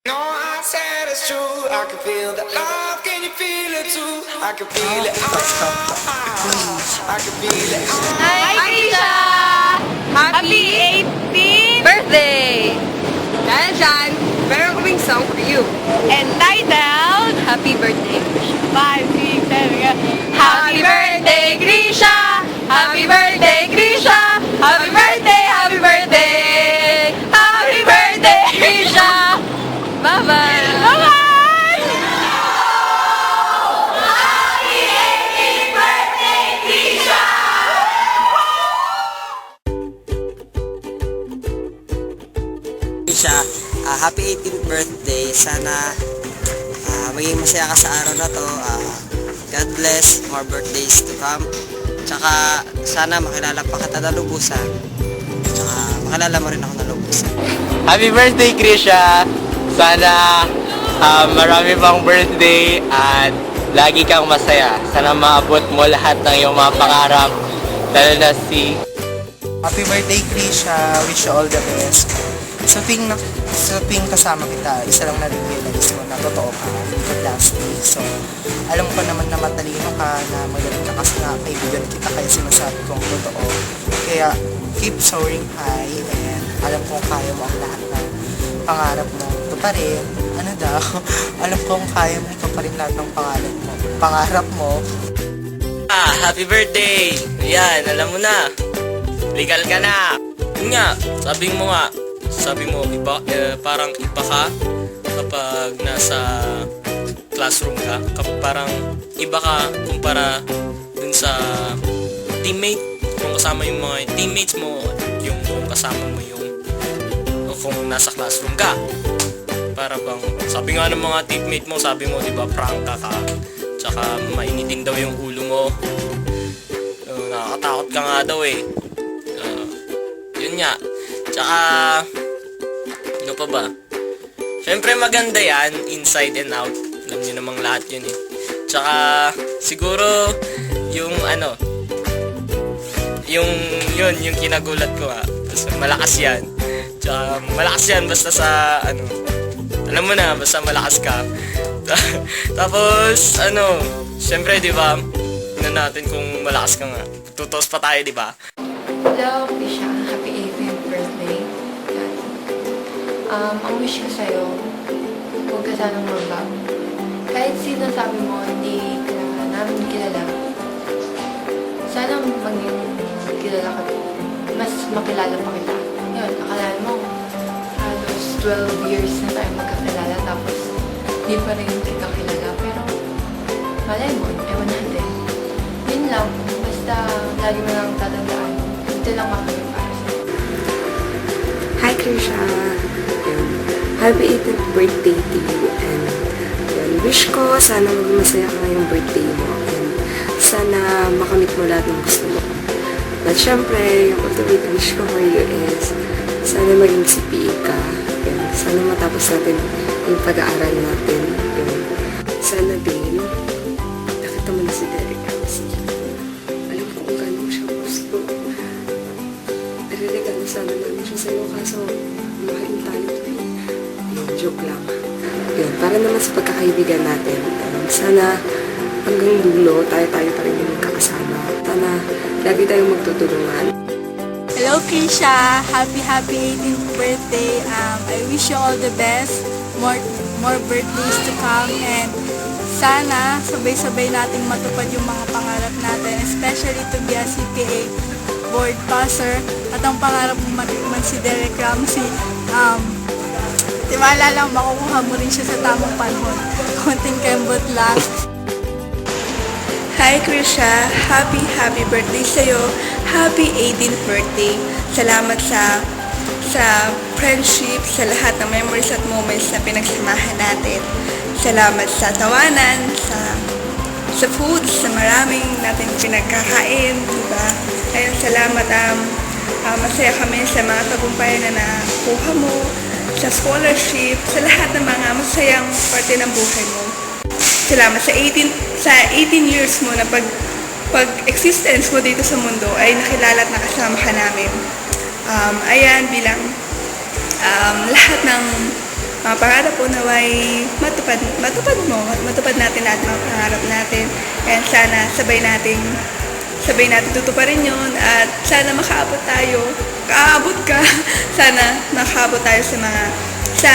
No, I said it's true. I can feel the love. Can you feel it too? I can feel it. I can feel it. Hi, Krisha! Happy 18th birthday! Dahil dyan, meron kaming song for you. Entitled, Happy Birthday, Krisha. 5, 6, 7, Happy Birthday, Krisha! Happy Birthday, Krisha! Happy birthday, happy birthday! Happy birthday, Krisha! Bye-bye! Bye-bye! Siya, happy 18th birthday. Sana maging masaya ka sa araw na to. God bless, more birthdays to come. Tsaka sana makilala pa kita na lubusan. Tsaka makilala mo rin ako na lubusan. Happy birthday, Krisha! Sana marami pang birthday at lagi kang masaya. Sana maabot mo lahat ng iyong mga pangarap. Lalo na si... Happy birthday, Krisha. Wish you all the best. Sa tuwing kasama kita, isa lang na-realize ko na totoo ka, hindi ka plastic. So, alam ko naman na matalino ka, na magaling ka kasi nga kaibigan kita, kaya sinasabi kong totoo. Kaya, keep soaring high, and alam kong kaya mo ang lahat ng pangarap mo. Ito pa rin, ano daw, alam kong kaya mo ito pa rin lahat ng pangarap mo. Happy birthday! Yan, alam mo na. Legal ka na. Yun nga, sabi mo, iba, parang iba ka kapag nasa classroom ka. Parang iba ka kumpara dun sa teammate. Kung kasama yung mga teammates mo, yung kung kasama mo yung kung nasa classroom ka. Para bang, sabi nga ng mga teammate mo, sabi mo, di ba, prangka ka. Tsaka mainitin daw yung ulo mo. Nakakatakot ka nga daw eh. Yun nga. Tsaka, ano pa ba? Syempre maganda yan, inside and out. Alam niyo namang lahat yun eh. Tsaka, siguro, yung yung kinagulat ko basta malakas yan. Tsaka, malakas yan basta sa, alam mo na, basta malakas ka. Tapos, syempre, di ba, natin kung malakas ka nga. Tutos pa tayo, di ba? Hello, Krisha. Happy 18th birthday. Yan. Ang wish ko sa'yo, huwag ka sanang mag-bago. Kahit sino sabi mo, hindi ka namin kilala, sana maging kilala ka, mas makilala pa kita. Yun, akalaan mo, halos 12 years na tayo magkakilala, tapos di pa rin kita kilala, pero malay mo, ewan natin. Yun lang, basta lagi mo lang tatandaan, ito lang makakita para sa'yo. Hi, Krisha! Happy 18th birthday to you, and wish ko sana maging masaya ka ngayong birthday mo, and sana makamit mo lahat ng gusto mo. But syempre, yung ultimate wish ko for you is sana maging CPA ka, and sana matapos natin yung pag-aaral natin, and sana din nakita mo na si Derek Ramsey. Alam ko kung gano'n siya gusto. Nare-regalo sana namin siya sa'yo, kaso mahal yung talent ko. Joke lang. Yun, para naman sa pagkakaibigan natin, sana hanggang dulo, tayo pa rin yung magkakasama. Sana lagi tayong magtutulungan. Hello, Krisha! Happy 18th birthday! I wish you all the best. More birthdays to come, and sana sabay-sabay nating matupad yung mga pangarap natin, especially to be a CPA board passer, at ang pangarap mo matikman si Derek Ramsey. Tiwala lang, makukuha mo rin siya sa tamang panahon. Konting kembot lang. Hi, Krisha! Happy birthday sa'yo. Happy 18th birthday. Salamat sa friendship, sa lahat ng memories at moments na pinagsamahan natin. Salamat sa tawanan, sa food, sa maraming natin pinagkakain, diba? Ayun, salamat. Masaya kami sa mga tagumpay na nakuha mo, sa scholarship, sa lahat ng mga masayang parte ng buhay mo. Salamat sa 18 years mo na pag-existence mo dito sa mundo ay nakilala at nakasama ka namin. Ayan, bilang lahat ng mga pangarap po naway matupad natin lahat ng mga pangarap natin. And sana sabay natin tutuparin yun at sana makaabot ka, sana makaabot tayo sa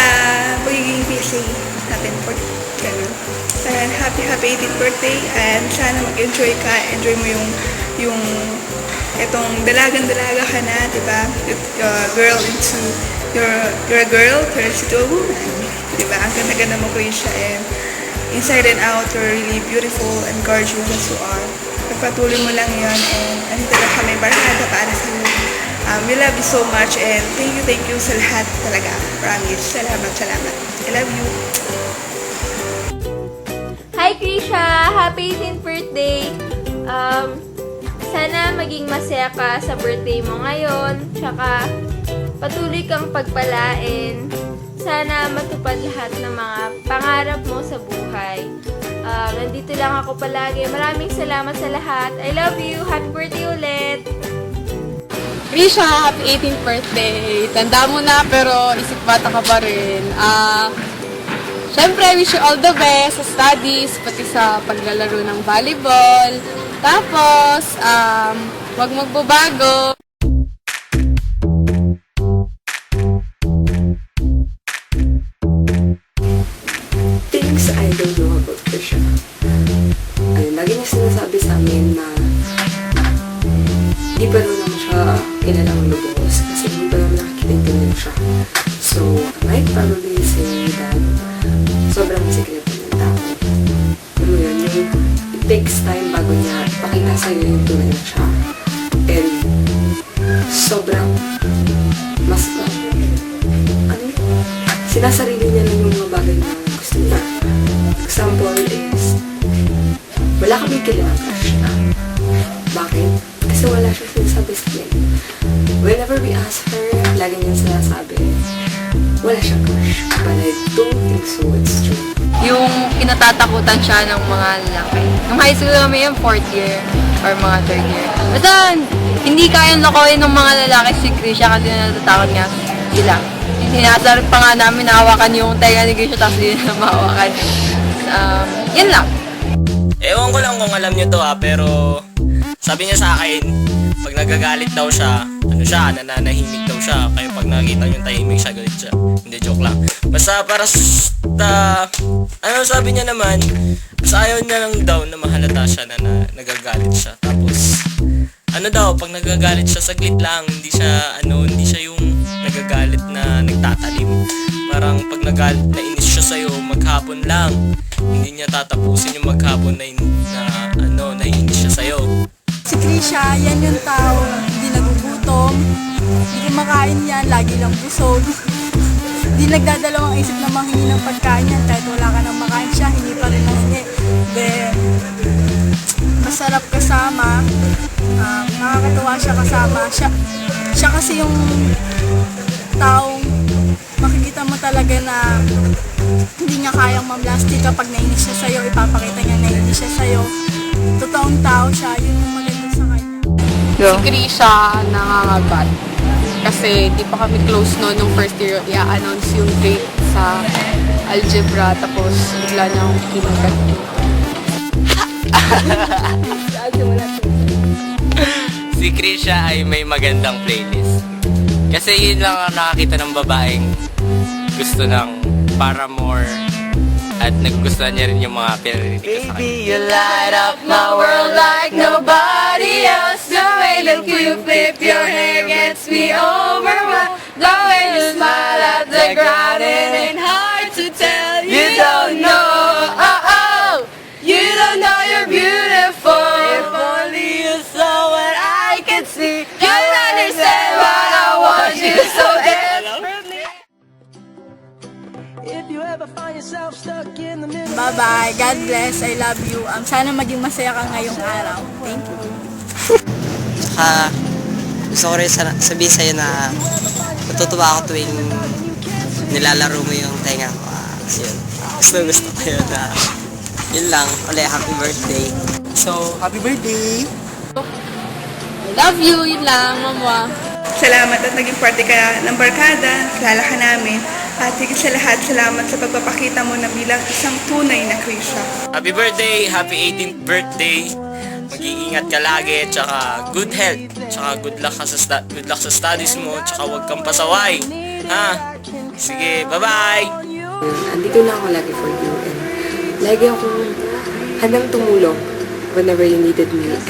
pagiging PSA natin for ganun. And happy 18th birthday and sana mag-enjoy ka, enjoy mo yung itong dalaga ka na, diba? Girl into, you're a girl, turns into a woman, diba? Ang ganda-ganda mo, Krisha, and inside and out, you're really beautiful and gorgeous as you are. Pagpatuloy mo lang yun, and andito lang kami barkada para sa iyo. We love you so much, and thank you sa lahat talaga. Promise. Salamat. I love you. Hi, Krisha! Happy 18th birthday! Sana maging masaya ka sa birthday mo ngayon. Tsaka, patuloy kang pagpalain. Sana matupad lahat ng mga pangarap mo sa buhay. Nandito lang ako palagi. Maraming salamat sa lahat. I love you! Happy birthday ulit! Krisha, happy 18th birthday. Tanda mo na pero isip bata ka pa rin. Siyempre, I wish you all the best sa studies, pati sa paglalaro ng volleyball. Tapos, wag magbabago. Things I don't know about Krisha. Ayun, lagi niya sinasabi sa amin na di pa rin naman siya kilalang lubos kasi di pa naman nakikita siya. So, I might probably say that sobrang sikreto ng tao. Pero yun, it takes time bago niya pakita sa'yo yung tunay na siya. And sobrang mas sinasarili niya lang yung mga bagay na gusto niya. Example is, wala kami kilalang crush na. Bakit? Kasi wala siya sinasabi sa amin. Whenever we ask her, lagi niya sinasabi, wala siyang crush. But I don't think so, it's true. Yung kinatatakutan siya ng mga lalaki. Nung high school kami yung 4th year or mga 3rd year. Basta hindi kayang lokohin ng mga lalaki si Krisha kasi natatakot nga sila. Sinasarap pa nga namin nahawakan yung tenga ni Krisha tapos hindi na mahawakan. Yan lang. Ewan ko lang kung alam nyo to pero sabi niya sa akin, pag nagagalit daw siya, nananahimik daw siya. Kaya pag nakikita nyo tahimik siya, galit siya. Hindi, joke lang. Basta para sabi niya naman, basta ayaw niya lang daw na mahalata siya na nagagalit siya. Tapos, pag nagagalit siya, saglit lang. Hindi siya yung nagagalit na nagtatalim. Parang pag nainis siya sa'yo, maghapon lang. Hindi niya tatapusin yung maghapon na nainis siya sa'yo. Si Krisha, yan yung tao, hindi nagugutom, hindi kumakain yan, lagi lang busog. Hindi nagdadalawang isip na manghingi ng pagkain yan, kahit wala ka nang makain siya, hindi pa rin manghingi. Then, masarap kasama, nakakatuwa siya kasama. Siya kasi yung taong makikita mo talaga na hindi niya kayang mamlastik kapag nainis siya sa'yo, ipapakita niya na nainis siya sa'yo. Totoong tao siya, yun yung maganda sa kanya. Si Krisha nangangagat. Kasi di pa kami close noon nung first year, i-announce yung grade sa algebra, tapos bigla niya akong kinagat. Si Krisha ay may magandang playlist. Kasi yun lang ang nakakita ng babaeng gusto ng Paramore at nagugustuhan niya rin yung mga pinarinig ko sa kanya. Baby, you light up my world like nobody else. The way that you flip your hair gets me overwhelmed. The way you smile at the ground, it ain't hard to tell. You don't know, you don't know you're beautiful. If only you saw what I can see, you'll understand why I want you so desperately. Bye-bye. God bless. I love you. Sana maging masaya ka ngayong araw. Thank you. Tsaka, gusto ko rin sabihin sa'yo na natutuwa ako tuwing nilalaro mo yung tenga ko. Yun. Gusto ko yun na yun lang. Ulit, happy birthday. So, happy birthday! I love you, yun lang, mama. Salamat at naging parte ka ng barkada. Kilala ka namin. At higit sa lahat, salamat sa pagpapakita mo na bilang isang tunay na Krisha. Happy birthday! Happy 18th birthday! Mag-iingat ka lagi, tsaka good health, tsaka good luck sa studies mo, tsaka huwag kang pasaway. Ha? Sige, bye-bye! Andito na ako lagi for you and lagi akong handang tumulong whenever you needed me and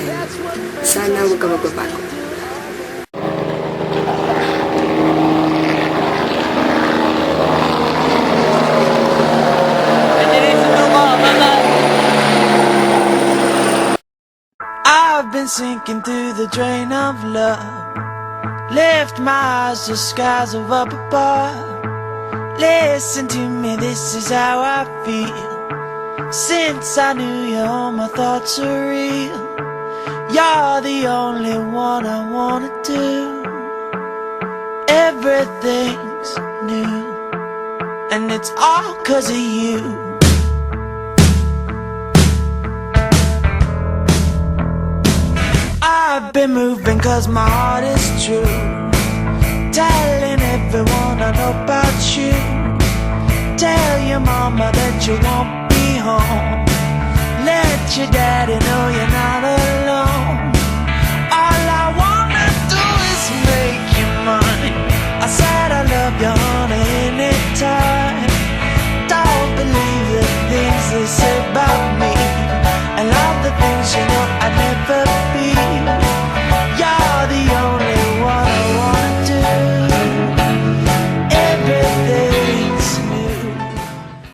sana huwag ka magbabago. I've been sinking through the drain of love. Lift my eyes to skies of up above. Listen to me, this is how I feel. Since I knew you, all my thoughts are real. You're the only one I wanna do. Everything's new, and it's all 'cause of you. I've been moving 'cause my heart is true, telling everyone I know about you. Tell your mama that you won't be home. Let your daddy know you're not alone.